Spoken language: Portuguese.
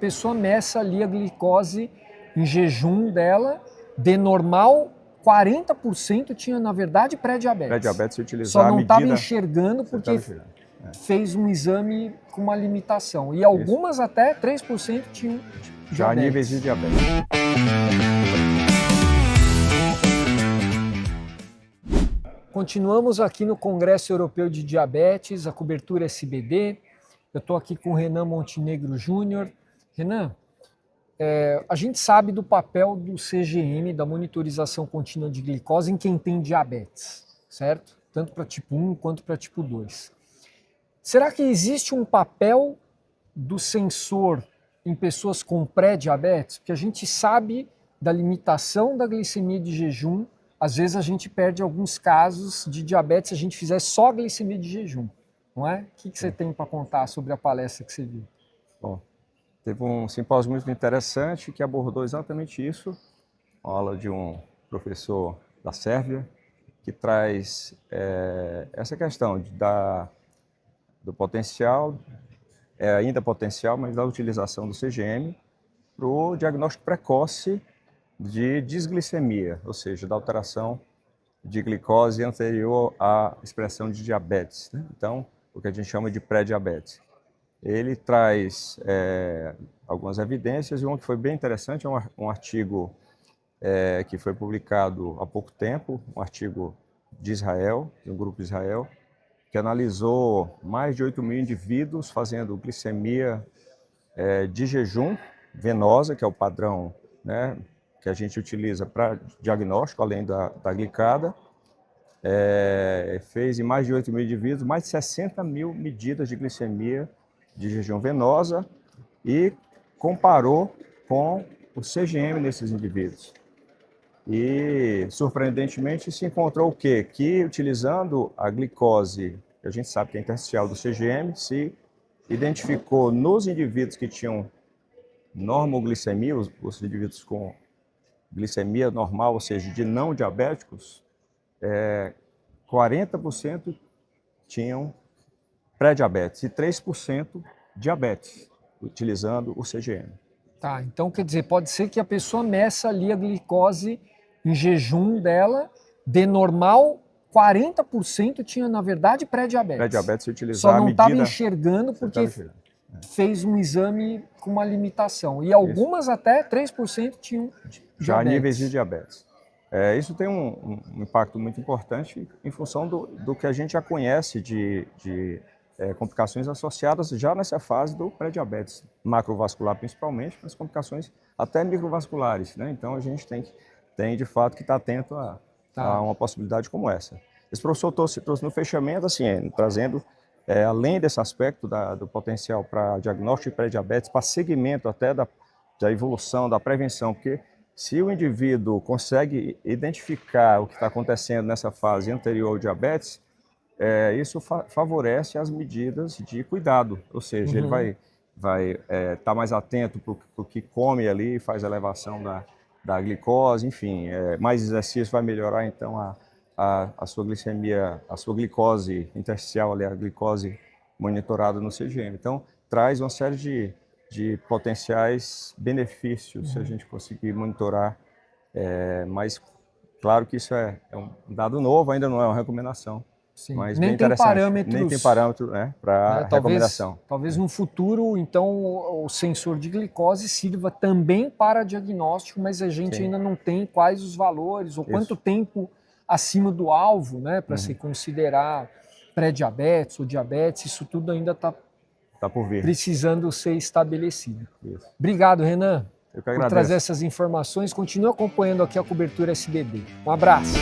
A pessoa meça ali a glicose em jejum dela, de normal, 40% tinha, na verdade, pré-diabetes. Pré-diabetes, se utilizar só a não medida... estava enxergando porque fez um exame com uma limitação. E algumas até 3% tinham já diabetes. níveis de diabetes. Continuamos aqui no Congresso Europeu de Diabetes, a cobertura SBD. Eu estou aqui com o Renan Montenegro Júnior. Renan, a gente sabe do papel do CGM, da monitorização contínua de glicose, em quem tem diabetes, certo? Tanto para tipo 1 quanto para tipo 2. Será que existe um papel do sensor em pessoas com pré-diabetes? Porque a gente sabe da limitação da glicemia de jejum. Às vezes a gente perde alguns casos de diabetes se a gente fizer só a glicemia de jejum, não é? O que você tem para contar sobre a palestra que você viu? Bom, teve um simpósio muito interessante que abordou exatamente isso, uma aula de um professor da Sérvia, que traz essa questão do potencial, ainda potencial, mas da utilização do CGM para o diagnóstico precoce de desglicemia, ou seja, da alteração de glicose anterior à expressão de diabetes, né? Então, o que a gente chama de pré-diabetes. Ele traz algumas evidências, e um que foi bem interessante é um artigo que foi publicado há pouco tempo, um artigo de Israel, de um grupo de Israel, que analisou mais de 8 mil indivíduos fazendo glicemia de jejum venosa, que é o padrão, né, que a gente utiliza para diagnóstico, além da glicada. Fez em mais de 8 mil indivíduos, mais de 60 mil medidas de glicemia de jejum venosa e comparou com o CGM nesses indivíduos. E, surpreendentemente, se encontrou o quê? Que, utilizando a glicose, que a gente sabe que é intersticial do CGM, se identificou nos indivíduos que tinham normoglicemia, os indivíduos com glicemia normal, ou seja, de não diabéticos, 40% tinham pré-diabetes e 3% diabetes, utilizando o CGM. Tá, então quer dizer, pode ser que a pessoa meça ali a glicose em jejum dela, de normal, 40% tinha, na verdade, pré-diabetes. Pré-diabetes, se utilizar só não a medida... estava enxergando porque fez um exame com uma limitação. E algumas até 3% tinham já diabetes. níveis de diabetes. Isso tem um impacto muito importante em função do que a gente já conhece de complicações associadas já nessa fase do pré-diabetes, macrovascular principalmente, mas complicações até microvasculares, né? Então a gente tem de fato que estar atento a uma possibilidade como essa. Esse professor trouxe no fechamento, assim, trazendo, além desse aspecto do potencial para diagnóstico de pré-diabetes, para segmento até da evolução, da prevenção, porque se o indivíduo consegue identificar o que está acontecendo nessa fase anterior ao diabetes, isso favorece as medidas de cuidado, ou seja, ele vai estar mais atento para o que come ali, faz elevação da glicose, enfim, mais exercício vai melhorar então a sua glicemia, a sua glicose intersticial, ali, a glicose monitorada no CGM. Então, traz uma série de potenciais benefícios se a gente conseguir monitorar, mas claro que isso é um dado novo, ainda não é uma recomendação. Sim. Mas nem bem tem interessante. parâmetros. Nem tem parâmetro para recomendação. Talvez no futuro, então, o sensor de glicose sirva também para diagnóstico, mas a gente ainda não tem quais os valores ou quanto tempo acima do alvo, né, para se considerar pré-diabetes ou diabetes. Isso tudo ainda está por vir, precisando ser estabelecido. Isso. Obrigado, Renan, Eu que por agradeço. trazer essas informações. Continue acompanhando aqui a cobertura SBD. Um abraço.